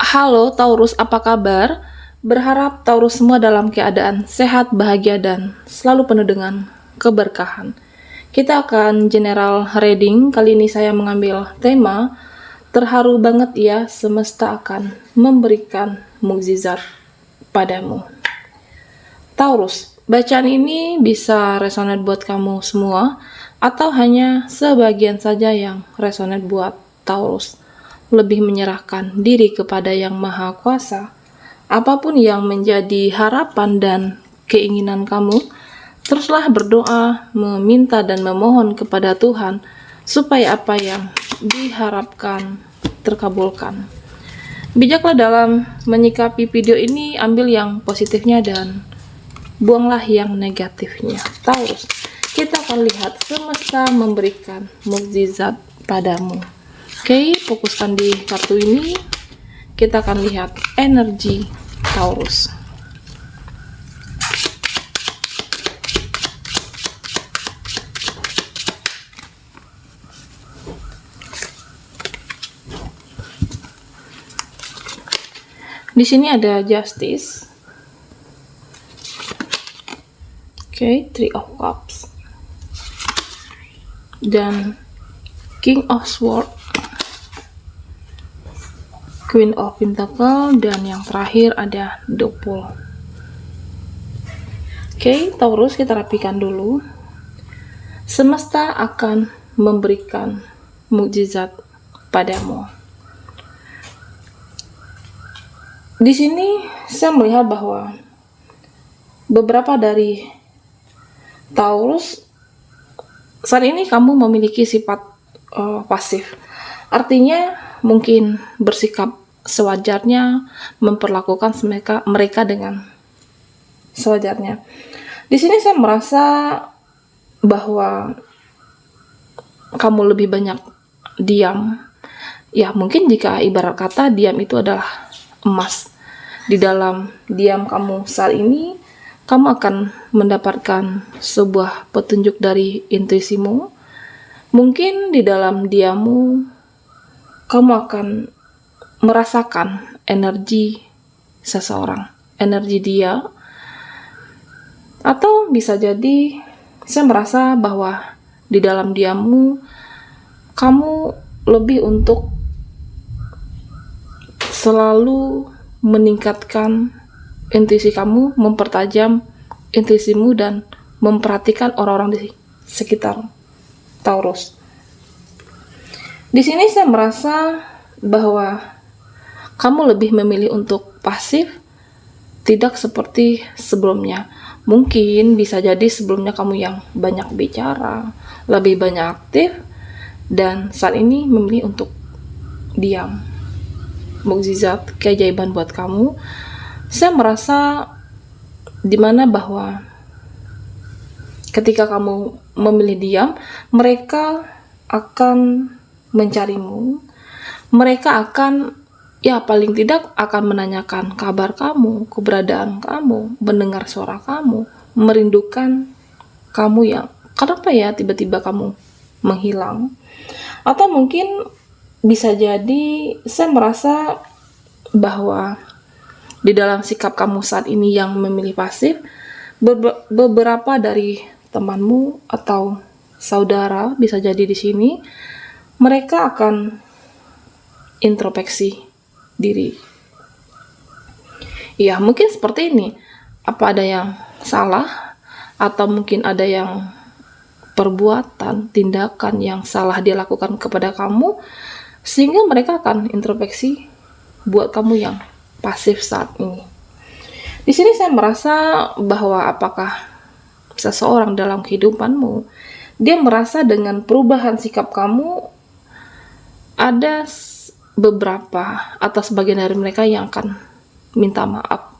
Halo Taurus, apa kabar? Berharap Taurus semua dalam keadaan sehat, bahagia, dan selalu penuh dengan keberkahan. Kita akan general reading. Kali ini saya mengambil tema terharu banget ya, semesta akan memberikan mukjizat padamu. Taurus, bacaan ini bisa resonate buat kamu semua atau hanya sebagian saja yang resonate buat Taurus. Lebih menyerahkan diri kepada Yang Maha Kuasa. Apapun yang menjadi harapan dan keinginan kamu, teruslah berdoa, meminta dan memohon kepada Tuhan supaya apa yang diharapkan terkabulkan. Bijaklah dalam menyikapi video ini, ambil yang positifnya dan buanglah yang negatifnya. Taurus, kita akan lihat semesta memberikan mukjizat padamu. Oke, fokuskan di kartu ini. Kita akan lihat energi Taurus. Di sini ada Justice. Oke, Three of Cups. Dan King of Swords. Queen of Pentacle, dan yang terakhir ada The Fool. Oke, Taurus, kita rapikan dulu. Semesta akan memberikan mukjizat padamu. Di sini saya melihat bahwa beberapa dari Taurus saat ini kamu memiliki sifat pasif. Artinya mungkin bersikap sewajarnya, memperlakukan mereka dengan sewajarnya. Di sini saya merasa bahwa kamu lebih banyak diam. Ya, mungkin jika ibarat kata diam itu adalah emas. Di dalam diam kamu saat ini, kamu akan mendapatkan sebuah petunjuk dari intuisimu. Mungkin di dalam diammu, kamu akan merasakan energi seseorang, energi dia. Atau bisa jadi saya merasa bahwa di dalam diammu, kamu lebih untuk selalu meningkatkan intuisi kamu, mempertajam intuisimu, dan memperhatikan orang-orang di sekitar Taurus. Di sini saya merasa bahwa kamu lebih memilih untuk pasif, tidak seperti sebelumnya. Mungkin bisa jadi sebelumnya kamu yang banyak bicara, lebih banyak aktif, dan saat ini memilih untuk diam. Mukjizat, keajaiban buat kamu. Saya merasa dimana bahwa ketika kamu memilih diam, mereka akan mencarimu. Mereka akan, ya paling tidak akan menanyakan kabar kamu, keberadaan kamu, mendengar suara kamu, merindukan kamu yang kenapa ya tiba-tiba kamu menghilang. Atau mungkin bisa jadi saya merasa bahwa di dalam sikap kamu saat ini yang memilih pasif, beberapa dari temanmu atau saudara bisa jadi di sini, mereka akan introspeksi diri. Ya, mungkin seperti ini. Apa ada yang salah? Atau mungkin ada yang perbuatan, tindakan yang salah dia lakukan kepada kamu, sehingga mereka akan introspeksi buat kamu yang pasif saat ini. Di sini saya merasa bahwa apakah seseorang dalam kehidupanmu, dia merasa dengan perubahan sikap kamu, ada beberapa atau sebagian dari mereka yang akan minta maaf.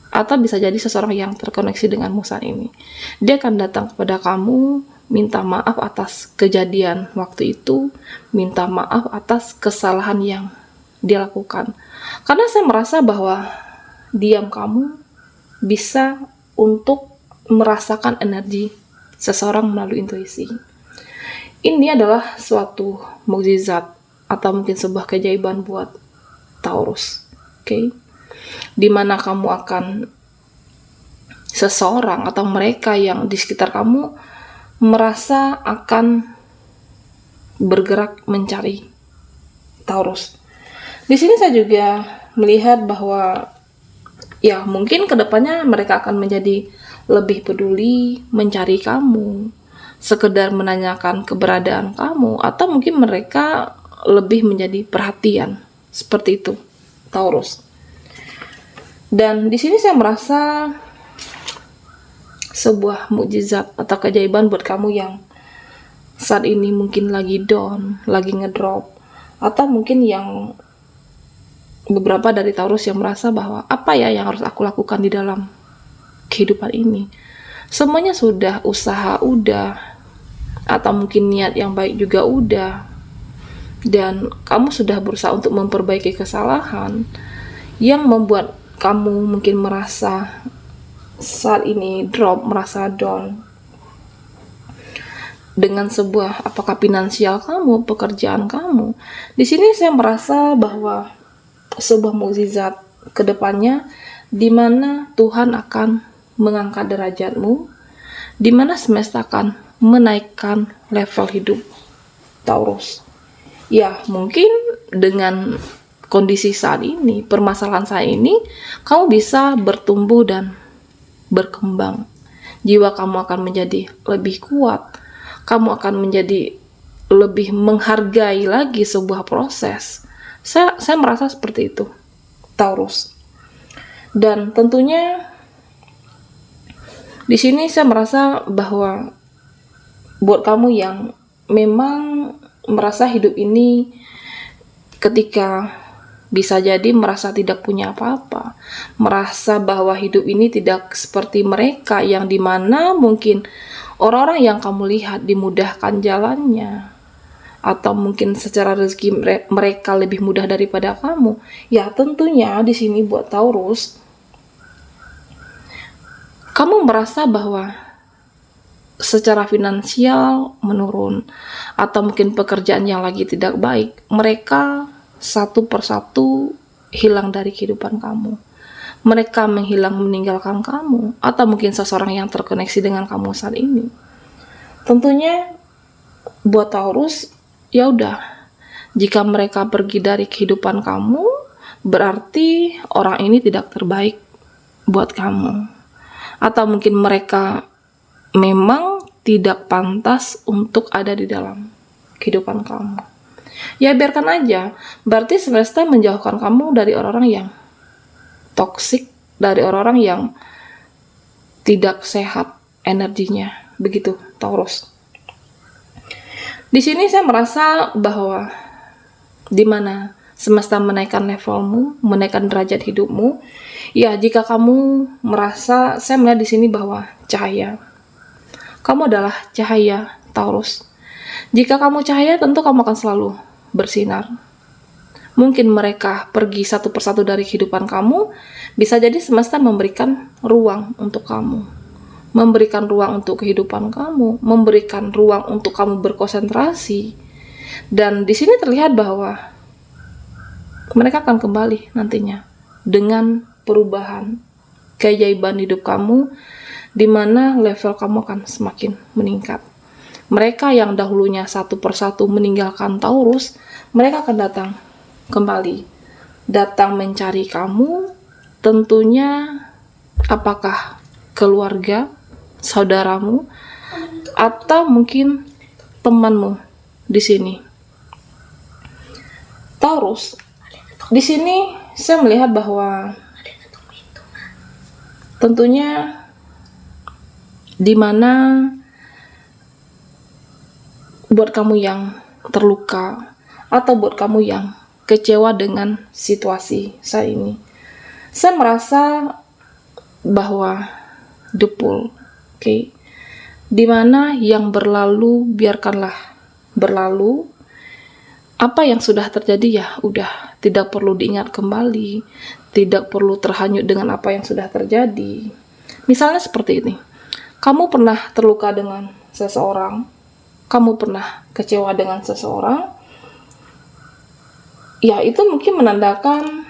Atau bisa jadi seseorang yang terkoneksi denganmu saat ini, dia akan datang kepada kamu, minta maaf atas kejadian waktu itu, minta maaf atas kesalahan yang dia lakukan. Karena saya merasa bahwa diam kamu bisa untuk merasakan energi seseorang melalui intuisi. Ini adalah suatu mukjizat atau mungkin sebuah keajaiban buat Taurus. Oke. Dimana kamu akan seseorang atau mereka yang di sekitar kamu merasa akan bergerak mencari Taurus. Di sini saya juga melihat bahwa ya mungkin kedepannya mereka akan menjadi lebih peduli mencari kamu, sekedar menanyakan keberadaan kamu, atau mungkin mereka lebih menjadi perhatian. Seperti itu, Taurus. Dan di sini saya merasa sebuah mukjizat atau keajaiban buat kamu yang saat ini mungkin lagi down, lagi ngedrop, atau mungkin yang beberapa dari Taurus yang merasa bahwa apa ya yang harus aku lakukan di dalam kehidupan ini. Semuanya sudah, usaha udah, atau mungkin niat yang baik juga udah, dan kamu sudah berusaha untuk memperbaiki kesalahan yang membuat kamu mungkin merasa saat ini drop, merasa down dengan sebuah apakah finansial kamu, pekerjaan kamu. Di sini saya merasa bahwa sebuah mukjizat kedepannya di mana Tuhan akan mengangkat derajatmu, di mana semesta akan menaikkan level hidup Taurus. Ya, mungkin dengan kondisi saat ini, permasalahan saat ini, kamu bisa bertumbuh dan berkembang. Jiwa kamu akan menjadi lebih kuat. Kamu akan menjadi lebih menghargai lagi sebuah proses. Saya merasa seperti itu, Taurus. Dan tentunya di sini saya merasa bahwa buat kamu yang memang merasa hidup ini ketika bisa jadi merasa tidak punya apa-apa, merasa bahwa hidup ini tidak seperti mereka yang dimana mungkin orang-orang yang kamu lihat dimudahkan jalannya, atau mungkin secara rezeki mereka lebih mudah daripada kamu. Ya tentunya di sini buat Taurus, kamu merasa bahwa secara finansial menurun, atau mungkin pekerjaan yang lagi tidak baik, mereka satu persatu hilang dari kehidupan kamu. Mereka menghilang, meninggalkan kamu, atau mungkin seseorang yang terkoneksi dengan kamu saat ini. Tentunya buat Taurus, ya udah, jika mereka pergi dari kehidupan kamu, berarti orang ini tidak terbaik buat kamu, atau mungkin mereka memang tidak pantas untuk ada di dalam kehidupan kamu. Ya biarkan aja, berarti semesta menjauhkan kamu dari orang-orang yang toksik, dari orang-orang yang tidak sehat energinya. Begitu Taurus. Di sini saya merasa bahwa di mana semesta menaikkan levelmu, menaikkan derajat hidupmu, ya jika kamu merasa, saya melihat di sini bahwa cahaya. Kamu adalah cahaya, Taurus. Jika kamu cahaya, tentu kamu akan selalu bersinar. Mungkin mereka pergi satu persatu dari kehidupan kamu, bisa jadi semesta memberikan ruang untuk kamu, memberikan ruang untuk kehidupan kamu, memberikan ruang untuk kamu berkonsentrasi. Dan di sini terlihat bahwa mereka akan kembali nantinya dengan perubahan, keajaiban hidup kamu, di mana level kamu akan semakin meningkat. Mereka yang dahulunya satu persatu meninggalkan Taurus, mereka akan datang kembali, datang mencari kamu. Tentunya apakah keluarga, saudaramu, atau mungkin temanmu di sini. Taurus, di sini saya melihat bahwa tentunya di mana buat kamu yang terluka, atau buat kamu yang kecewa dengan situasi saat ini, saya merasa bahwa depul, oke, dimana yang berlalu biarkanlah berlalu. Apa yang sudah terjadi ya udah, tidak perlu diingat kembali, tidak perlu terhanyut dengan apa yang sudah terjadi. Misalnya seperti ini, kamu pernah terluka dengan seseorang, kamu pernah kecewa dengan seseorang, ya itu mungkin menandakan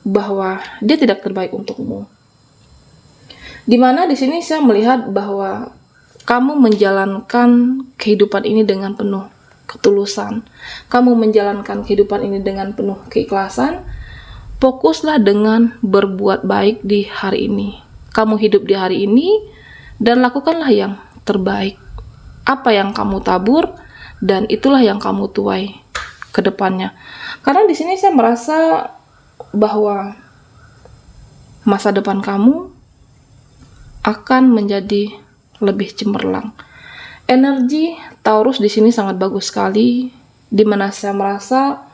bahwa dia tidak terbaik untukmu. Dimana di sini saya melihat bahwa kamu menjalankan kehidupan ini dengan penuh ketulusan. Kamu menjalankan kehidupan ini dengan penuh keikhlasan. Fokuslah dengan berbuat baik di hari ini. Kamu hidup di hari ini dan lakukanlah yang terbaik. Apa yang kamu tabur dan itulah yang kamu tuai ke depannya. Karena di sini saya merasa bahwa masa depan kamu akan menjadi lebih cemerlang. Energi Taurus di sini sangat bagus sekali, di mana saya merasa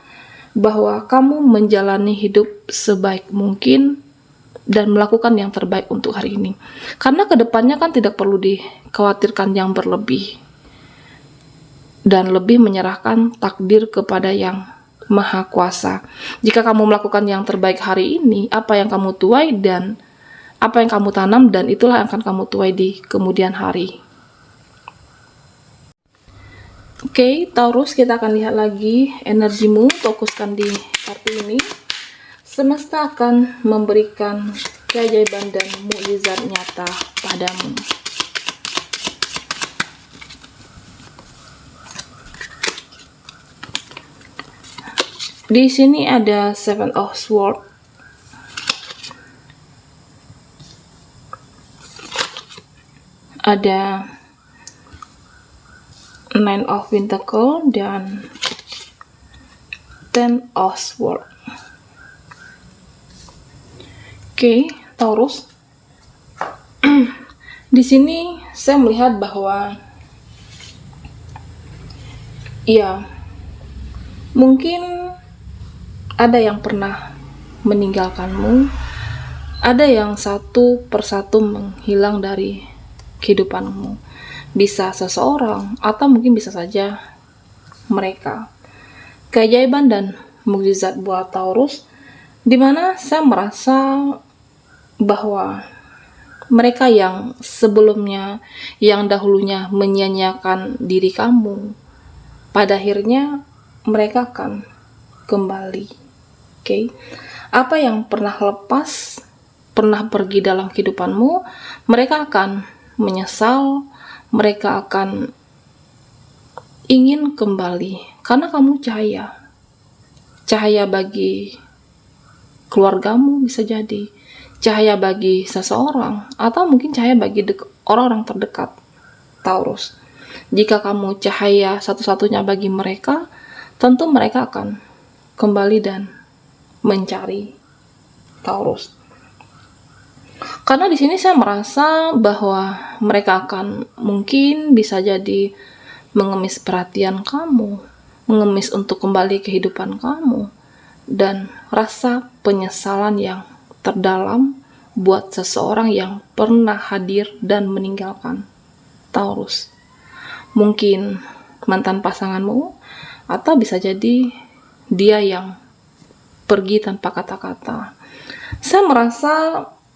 bahwa kamu menjalani hidup sebaik mungkin dan melakukan yang terbaik untuk hari ini. Karena kedepannya kan tidak perlu dikhawatirkan yang berlebih dan lebih menyerahkan takdir kepada yang Maha Kuasa. Jika kamu melakukan yang terbaik hari ini, apa yang kamu tuai dan apa yang kamu tanam, dan itulah yang akan kamu tuai di kemudian hari. Oke, Taurus, kita akan lihat lagi energimu. Fokuskan di kartu ini. Semesta akan memberikan keajaiban dan mukjizat nyata padamu. Di sini ada Seven of Swords. Ada Nine of Pentacles dan Ten of Swords. Oke, Taurus. Di sini saya melihat bahwa ya, mungkin ada yang pernah meninggalkanmu, ada yang satu persatu menghilang dari kehidupanmu. Bisa seseorang atau mungkin bisa saja mereka. Keajaiban dan mukjizat buat Taurus, dimana saya merasa bahwa mereka yang sebelumnya, yang dahulunya menyia-nyiakan diri kamu, pada akhirnya mereka akan kembali. Oke. Apa yang pernah lepas, pernah pergi dalam kehidupanmu, mereka akan menyesal, mereka akan ingin kembali karena kamu cahaya bagi keluargamu, bisa jadi cahaya bagi seseorang, atau mungkin cahaya bagi orang-orang terdekat Taurus. Jika kamu cahaya satu-satunya bagi mereka, tentu mereka akan kembali dan mencari Taurus. Karena di sini saya merasa bahwa mereka akan mungkin bisa jadi mengemis perhatian kamu, mengemis untuk kembali kehidupan kamu, dan rasa penyesalan yang terdalam buat seseorang yang pernah hadir dan meninggalkan Taurus. Mungkin mantan pasanganmu, atau bisa jadi dia yang pergi tanpa kata-kata. Saya merasa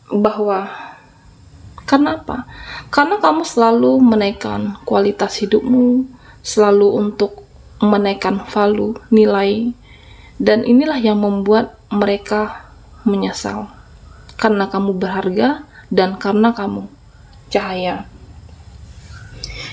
bahwa karena apa? Karena kamu selalu menaikkan kualitas hidupmu, selalu untuk menaikkan value, nilai, dan inilah yang membuat mereka menyesal. Karena kamu berharga dan karena kamu cahaya.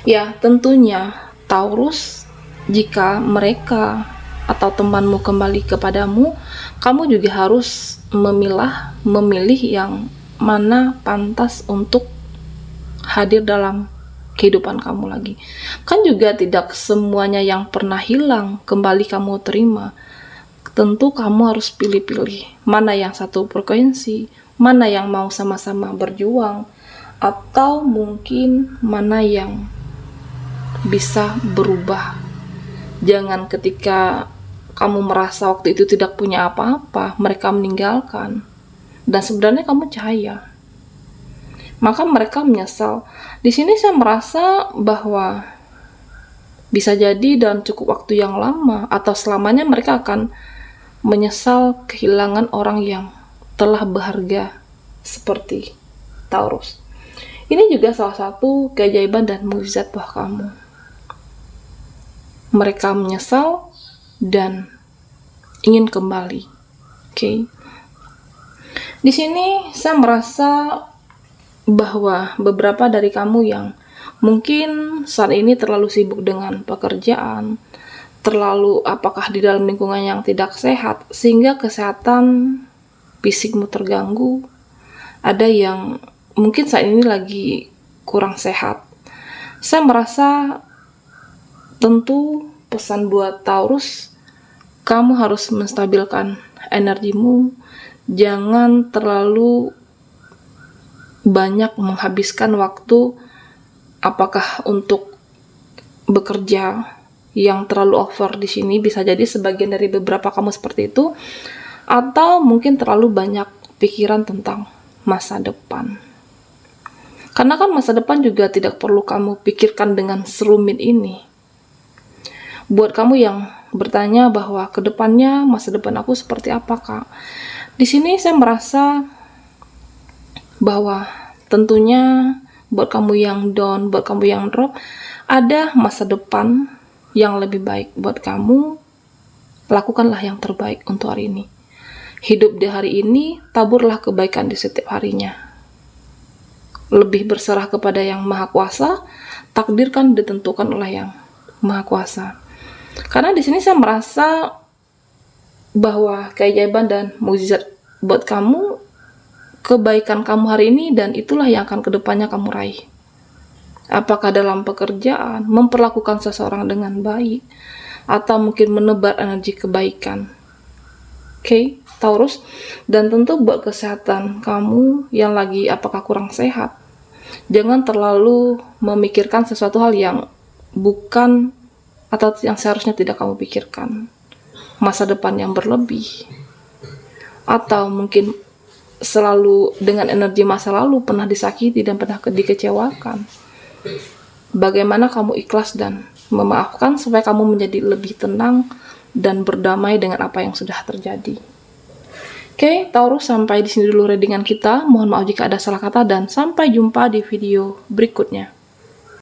Ya, tentunya Taurus, jika mereka atau temanmu kembali kepadamu, kamu juga harus memilih yang mana pantas untuk hadir dalam kehidupan kamu lagi. Kan juga tidak semuanya yang pernah hilang kembali kamu terima. Tentu kamu harus pilih-pilih mana yang satu frekuensi, mana yang mau sama-sama berjuang, atau mungkin mana yang bisa berubah. Jangan ketika kamu merasa waktu itu tidak punya apa-apa, mereka meninggalkan, dan sebenarnya kamu cahaya, maka mereka menyesal. Di sini saya merasa bahwa bisa jadi dalam cukup waktu yang lama atau selamanya mereka akan menyesal kehilangan orang yang telah berharga seperti Taurus. Ini juga salah satu keajaiban dan mukjizat buat kamu. Mereka menyesal dan ingin kembali. Oke. Di sini saya merasa bahwa beberapa dari kamu yang mungkin saat ini terlalu sibuk dengan pekerjaan, terlalu apakah di dalam lingkungan yang tidak sehat, sehingga kesehatan fisikmu terganggu. Ada yang mungkin saat ini lagi kurang sehat. Saya merasa tentu pesan buat Taurus, kamu harus menstabilkan energimu, jangan terlalu banyak menghabiskan waktu apakah untuk bekerja yang terlalu over. Di sini bisa jadi sebagian dari beberapa kamu seperti itu, atau mungkin terlalu banyak pikiran tentang masa depan. Karena kan masa depan juga tidak perlu kamu pikirkan dengan serumit ini. Buat kamu yang bertanya bahwa kedepannya masa depan aku seperti apa, Kak? Di sini saya merasa bahwa tentunya buat kamu yang down, buat kamu yang drop, ada masa depan yang lebih baik buat kamu. Lakukanlah yang terbaik untuk hari ini. Hidup di hari ini, taburlah kebaikan di setiap harinya. Lebih berserah kepada yang Maha Kuasa, takdirkan ditentukan oleh yang Maha Kuasa. Karena di sini saya merasa bahwa keajaiban dan mukjizat buat kamu, kebaikan kamu hari ini, dan itulah yang akan kedepannya kamu raih. Apakah dalam pekerjaan, memperlakukan seseorang dengan baik, atau mungkin menebar energi kebaikan. Oke, Taurus. Dan tentu buat kesehatan kamu yang lagi apakah kurang sehat, jangan terlalu memikirkan sesuatu hal yang bukan atau yang seharusnya tidak kamu pikirkan. Masa depan yang berlebih, atau mungkin selalu dengan energi masa lalu pernah disakiti dan pernah dikecewakan. Bagaimana kamu ikhlas dan memaafkan supaya kamu menjadi lebih tenang dan berdamai dengan apa yang sudah terjadi. Oke, Taurus, sampai di sini dulu readingan kita. Mohon maaf jika ada salah kata dan sampai jumpa di video berikutnya.